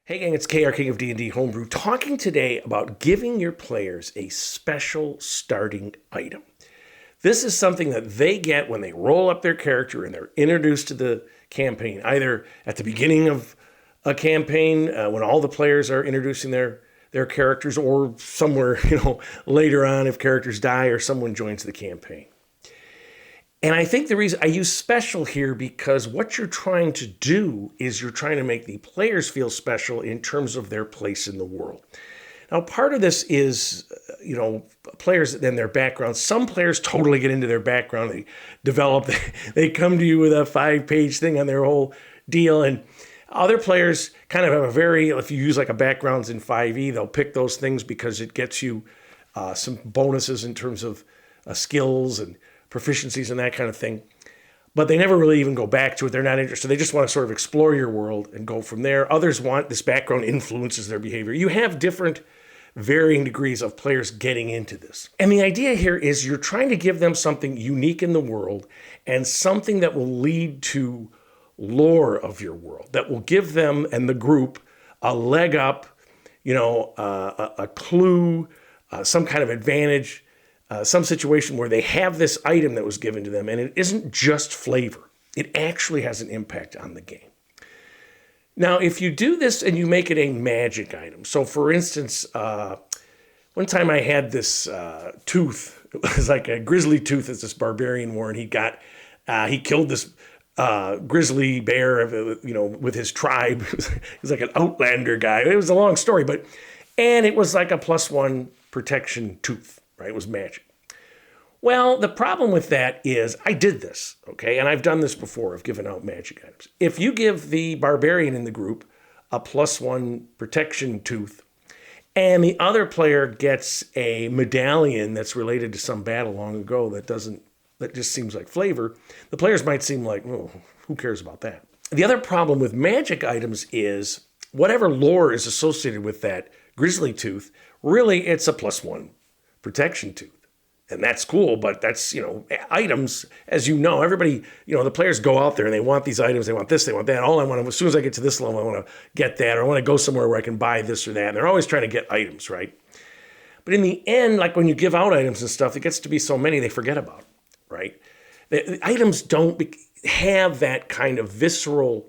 Hey gang, it's KR King of D&D Homebrew talking today about giving your players a special starting item. This is something that they get when they roll up their character and they're introduced to the campaign, either at the beginning of a campaign when all the players are introducing their characters, or somewhere later on if characters die or someone joins the campaign. And I think the reason I use special here because what you're trying to do is you're trying to make the players feel special in terms of their place in the world. Now, part of this is, players and their background. Some players totally get into their background. They develop, they come to you with a 5-page thing on their whole deal. And other players kind of have if you use like a backgrounds in 5e, they'll pick those things because it gets you some bonuses in terms of skills and proficiencies and that kind of thing. But they never really even go back to it. They're not interested. They just want to sort of explore your world and go from there. Others want this background influences their behavior. You have different varying degrees of players getting into this. And the idea here is you're trying to give them something unique in the world and something that will lead to lore of your world, that will give them and the group a leg up, a clue, some kind of advantage, some situation where they have this item that was given to them, and it isn't just flavor. It actually has an impact on the game. Now, if you do this and you make it a magic item, so for instance, one time I had this tooth. It was like a grizzly tooth as this barbarian wore, and he killed this grizzly bear, with his tribe. He was like an outlander guy. It was a long story, and it was like a +1 protection tooth. Right? It was magic. Well, the problem with that is I did this, okay? And I've done this before. I've given out magic items. If you give the barbarian in the group a +1 protection tooth, and the other player gets a medallion that's related to some battle long ago that just seems like flavor, the players might seem like, oh, who cares about that? The other problem with magic items is whatever lore is associated with that grizzly tooth, really it's a +1 protection tooth. And that's cool, but that's, items, as everybody, the players go out there and they want these items, they want this, they want that. All I want, as soon as I get to this level, I want to get that, or I want to go somewhere where I can buy this or that. And they're always trying to get items, right? But in the end, like when you give out items and stuff, it gets to be so many, they forget about it, right? The items don't have that kind of visceral,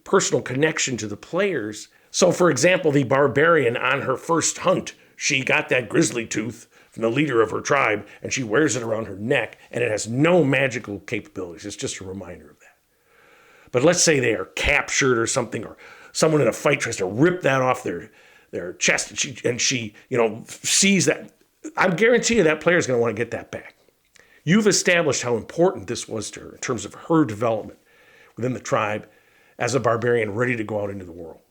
personal connection to the players. So, for example, the barbarian on her first hunt, she got that grizzly tooth from the leader of her tribe, and she wears it around her neck, and it has no magical capabilities. It's just a reminder of that. But let's say they are captured or something, or someone in a fight tries to rip that off their chest, and she sees that. I guarantee you that player is going to want to get that back. You've established how important this was to her in terms of her development within the tribe as a barbarian ready to go out into the world.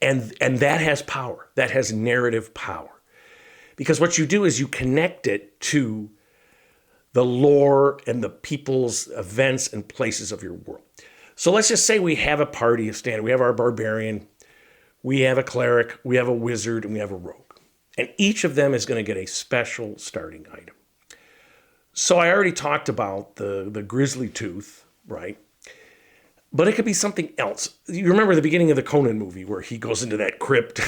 And that has power. That has narrative power. Because what you do is you connect it to the lore and the people's events and places of your world. So let's just say we have a party of standard. We have our barbarian, we have a cleric, we have a wizard, and we have a rogue. And each of them is going to get a special starting item. So I already talked about the grizzly tooth, right? But it could be something else. You remember the beginning of the Conan movie where he goes into that crypt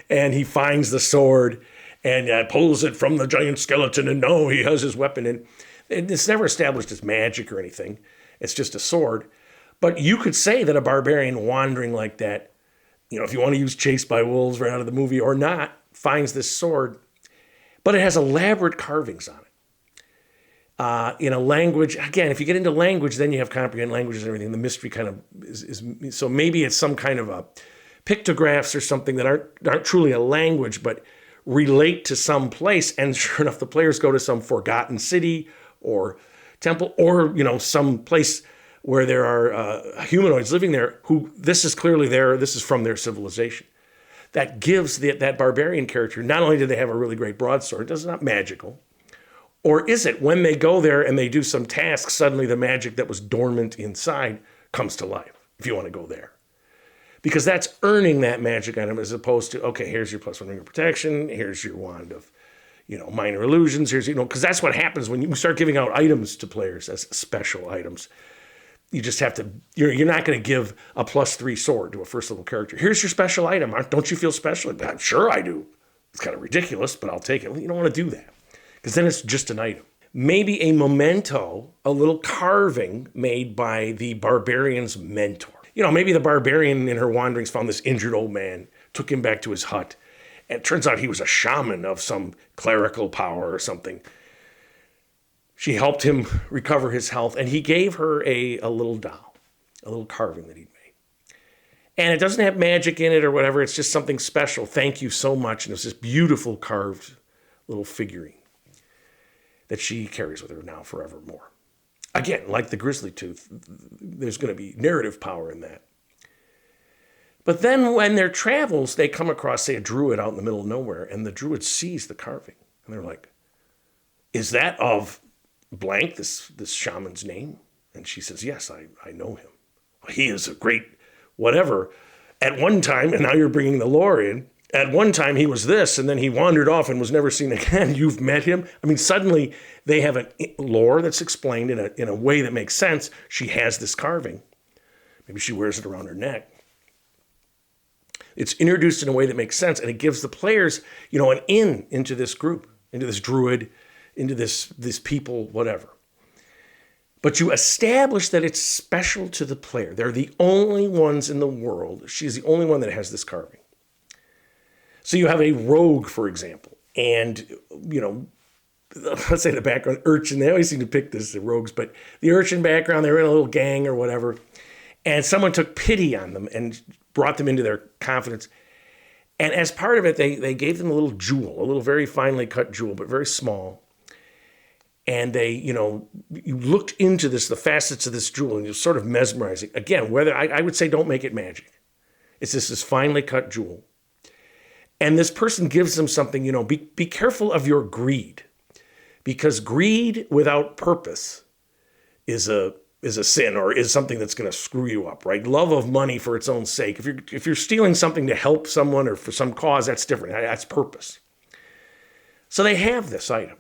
and he finds the sword and pulls it from the giant skeleton, and no, he has his weapon. And it's never established as magic or anything. It's just a sword. But you could say that a barbarian wandering like that, if you want to use Chased by Wolves right out of the movie or not, finds this sword, but it has elaborate carvings on it. In a language, again, if you get into language, then you have comprehend languages and everything. The mystery kind of is so maybe it's some kind of a pictographs or something that aren't truly a language, but relate to some place. And sure enough, the players go to some forgotten city or temple, or some place where there are humanoids living there who this is clearly this is from their civilization. That gives that barbarian character, not only do they have a really great broadsword, it's not magical. Or is it when they go there and they do some tasks, suddenly the magic that was dormant inside comes to life, if you want to go there? Because that's earning that magic item as opposed to, okay, here's your +1 ring of protection, here's your wand of, minor illusions, here's, because that's what happens when you start giving out items to players as special items. You just have to, you're not going to give a +3 sword to a first level character. Here's your special item. Don't you feel special? I'm sure I do. It's kind of ridiculous, but I'll take it. Well, you don't want to do that because then it's just an item. Maybe a memento, a little carving made by the barbarian's mentor. Maybe the barbarian in her wanderings found this injured old man, took him back to his hut. And it turns out he was a shaman of some clerical power or something. She helped him recover his health, and he gave her a little doll, a little carving that he'd made. And it doesn't have magic in it or whatever. It's just something special. Thank you so much. And it's this beautiful carved little figurine that she carries with her now forevermore. Again, like the Grizzly Tooth, there's going to be narrative power in that. But then when their travels, they come across, say, a druid out in the middle of nowhere, and the druid sees the carving. And they're like, is that of blank, this shaman's name? And she says, yes, I know him. He is a great whatever. At one time, and now you're bringing the lore in, at one time he was this, and then he wandered off and was never seen again. You've met him. I mean, suddenly they have a lore that's explained in a way that makes sense. She has this carving. Maybe she wears it around her neck. It's introduced in a way that makes sense, and it gives the players, an in into this group, into this druid, into this people, whatever. But you establish that it's special to the player. They're the only ones in the world. She's the only one that has this carving. So you have a rogue, for example, and, let's say the background urchin. They always seem to pick this, the rogues, but the urchin background, they're in a little gang or whatever, and someone took pity on them and brought them into their confidence. And as part of it, they gave them a little jewel, a little very finely cut jewel, but very small. And they, you looked into the facets of this jewel, and you're sort of mesmerizing. Again, I would say don't make it magic. It's just this finely cut jewel. And this person gives them something, be careful of your greed. Because greed without purpose is a sin, or is something that's going to screw you up, right? Love of money for its own sake. If you're stealing something to help someone or for some cause, that's different. That's purpose. So they have this item.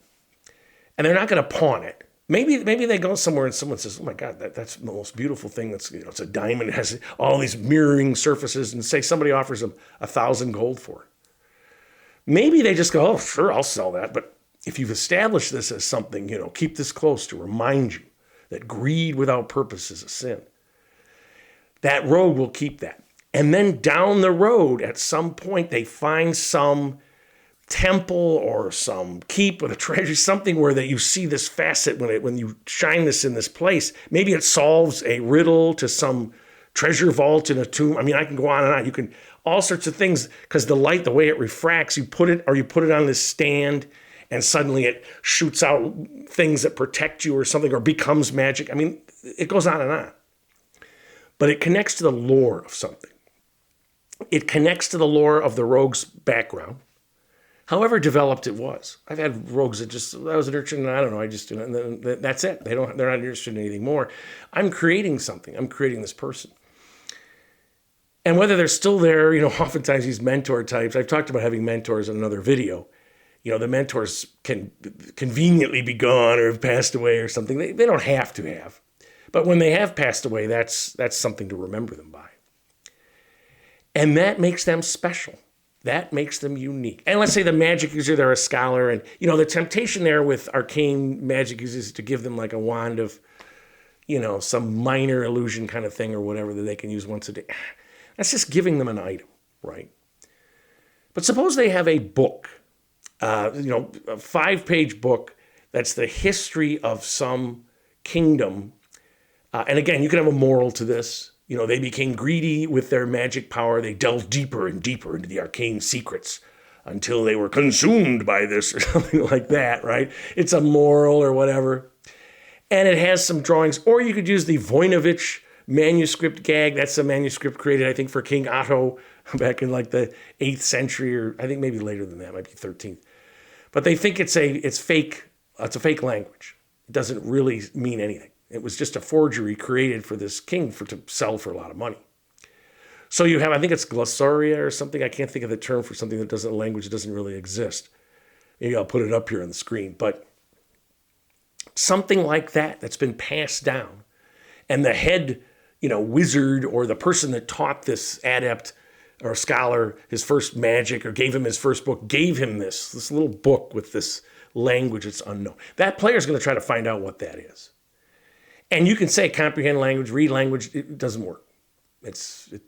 And they're not going to pawn it. Maybe they go somewhere and someone says, oh my God, that's the most beautiful thing. It's a diamond. It has all these mirroring surfaces, and say somebody offers them 1,000 gold for it. Maybe they just go, oh, sure, I'll sell that. But if you've established this as something, keep this close to remind you that greed without purpose is a sin. That rogue will keep that. And then down the road, at some point, they find some temple or some keep with a treasury, something where that you see this facet when you shine this in this place. Maybe it solves a riddle to some treasure vault in a tomb. I mean, I can go on and on. You can all sorts of things, because the light, the way it refracts, you put it on this stand, and suddenly it shoots out things that protect you or something, or becomes magic. I mean, it goes on and on. But it connects to the lore of something. It connects to the lore of the rogue's background, however developed it was. I've had rogues that I was an urchin, and I don't know, and that's it. They're not interested in anything more. I'm creating something. I'm creating this person. And whether they're still there, oftentimes these mentor types, I've talked about having mentors in another video. The mentors can conveniently be gone or have passed away or something. They don't have to have. But when they have passed away, that's something to remember them by. And that makes them special. That makes them unique. And let's say the magic user, they're a scholar, and the temptation there with arcane magic users is to give them like a wand of, some minor illusion kind of thing or whatever that they can use once a day. That's just giving them an item, right? But suppose they have a book, a 5-page book that's the history of some kingdom. And again, you can have a moral to this. They became greedy with their magic power. They delved deeper and deeper into the arcane secrets until they were consumed by this or something like that, right? It's a moral or whatever. And it has some drawings. Or you could use the Voinovich manuscript gag. That's a manuscript created, I think, for King Otto back in like the 8th century, or I think maybe later than that, might be 13th. But they think it's fake. It's a fake language. It doesn't really mean anything. It was just a forgery created for this king to sell for a lot of money. So you have, I think it's glossaria or something. I can't think of the term for something that doesn't, a language that doesn't really exist. Maybe I'll put it up here on the screen. But something like that that's been passed down. And the head, wizard or the person that taught this adept or scholar his first magic or gave him his first book, gave him this little book with this language that's unknown. That player is going to try to find out what that is. And you can say comprehend language, read language. It doesn't work. It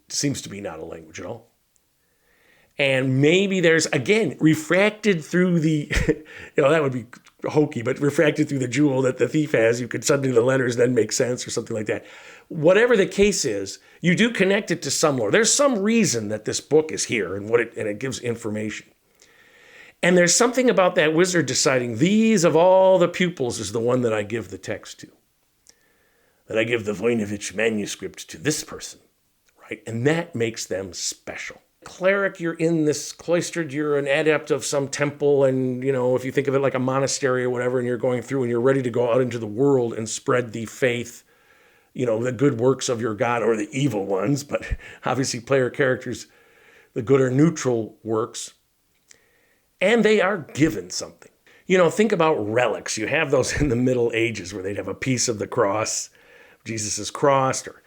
seems to be not a language at all. And maybe there's, again, refracted through the, that would be hokey, but refracted through the jewel that the thief has, you could suddenly the letters then make sense or something like that. Whatever the case is, you do connect it to some lore. There's some reason that this book is here and it gives information. And there's something about that wizard deciding these of all the pupils is the one that I give the text to. That I give the Voinovich manuscript to this person, right? And that makes them special. Cleric, you're in this cloistered, you're an adept of some temple, and if you think of it like a monastery or whatever, and you're going through and you're ready to go out into the world and spread the faith, the good works of your god, or the evil ones, but obviously player characters, the good or neutral works, and they are given something. Think about relics. You have those in the Middle Ages where they'd have a piece of the cross, Jesus' cross, or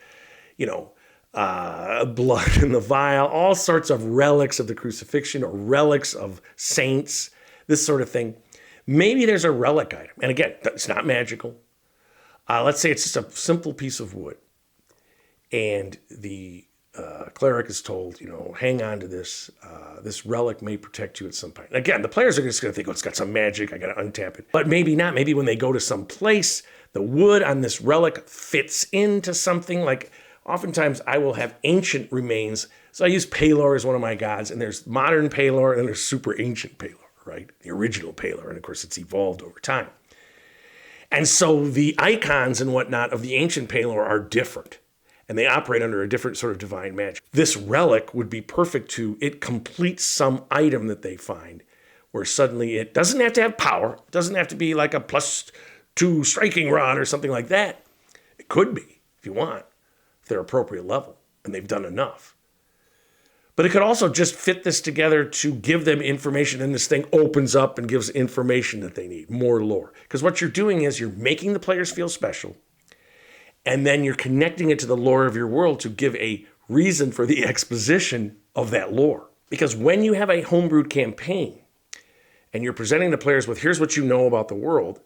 blood in the vial, all sorts of relics of the crucifixion or relics of saints, this sort of thing. Maybe there's a relic item. And again, it's not magical. Let's say it's just a simple piece of wood. And the cleric is told, hang on to this. This relic may protect you at some point. Again, the players are just going to think, it's got some magic. I got to untap it. But maybe not. Maybe when they go to some place, the wood on this relic fits into something like... Oftentimes, I will have ancient remains. So I use Palor as one of my gods, and there's modern Palor, and then there's super ancient Palor, right? The original Palor, and of course, it's evolved over time. And so the icons and whatnot of the ancient Palor are different, and they operate under a different sort of divine magic. This relic would be perfect to, it completes some item that they find, where suddenly it doesn't have to have power, it doesn't have to be like a +2 striking rod or something like that. It could be, if you want. Their appropriate level, and they've done enough. But it could also just fit this together to give them information, and this thing opens up and gives information that they need, more lore. Because what you're doing is you're making the players feel special, and then you're connecting it to the lore of your world to give a reason for the exposition of that lore. Because when you have a homebrewed campaign, and you're presenting the players with, here's what you know about the world,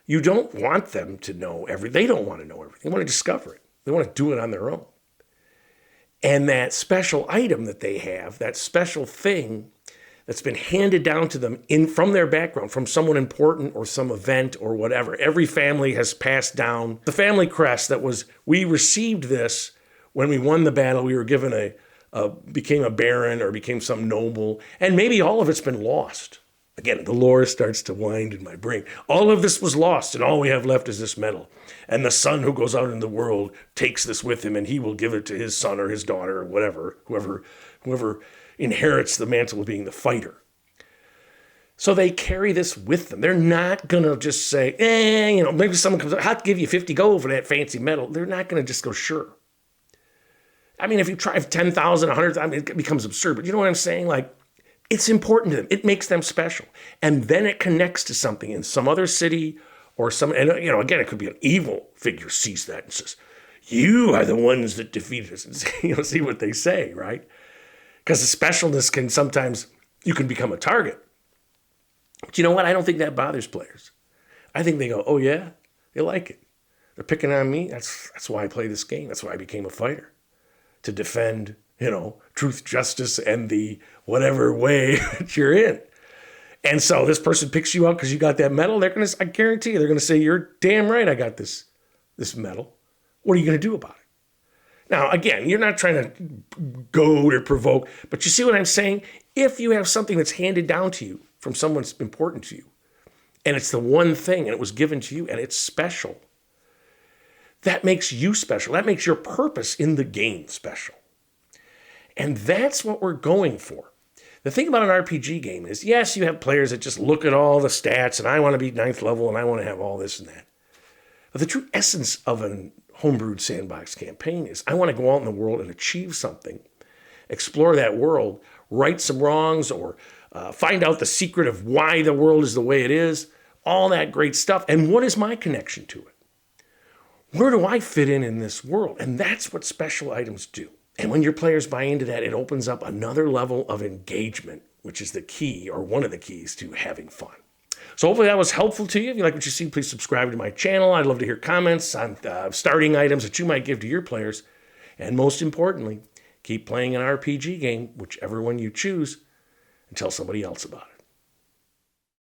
you don't want them to know they don't want to know everything. They want to discover it. They want to do it on their own. And that special item that they have, that special thing that's been handed down to them from their background, from someone important or some event or whatever. Every family has passed down the family crest that was, we received this when we won the battle. We were given became a baron or became some noble. And maybe all of it's been lost. Again, the lore starts to wind in my brain. All of this was lost, and all we have left is this medal. And the son who goes out in the world takes this with him, and he will give it to his son or his daughter or whatever, whoever inherits the mantle of being the fighter. So they carry this with them. They're not going to just say, maybe someone comes up, I'll give you 50 gold for that fancy medal. They're not going to just go, sure. I mean, if you try 10,000, 100,000, it becomes absurd. But you know what I'm saying? Like, it's important to them. It makes them special. And then it connects to something in some other city or and again, it could be an evil figure sees that and says, you are the ones that defeated us. And see what they say, right? Because the specialness can sometimes, you can become a target. But you know what? I don't think that bothers players. I think they go, oh yeah, they like it. They're picking on me. That's why I play this game. That's why I became a fighter. To defend, truth, justice, and the whatever way that you're in. And so this person picks you up because you got that medal. I guarantee you, they're going to say, you're damn right I got this medal. What are you going to do about it? Now, again, you're not trying to goad or provoke, but you see what I'm saying? If you have something that's handed down to you from someone that's important to you, and it's the one thing, and it was given to you, and it's special, that makes you special. That makes your purpose in the game special. And that's what we're going for. The thing about an RPG game is, yes, you have players that just look at all the stats, and I want to be 9th level, and I want to have all this and that. But the true essence of a homebrewed sandbox campaign is, I want to go out in the world and achieve something, explore that world, right some wrongs, or find out the secret of why the world is the way it is, all that great stuff. And what is my connection to it? Where do I fit in this world? And that's what special items do. And when your players buy into that, it opens up another level of engagement, which is the key, or one of the keys to having fun. So hopefully that was helpful to you. If you like what you see, please subscribe to my channel. I'd love to hear comments on starting items that you might give to your players. And most importantly, keep playing an RPG game, whichever one you choose, and tell somebody else about it.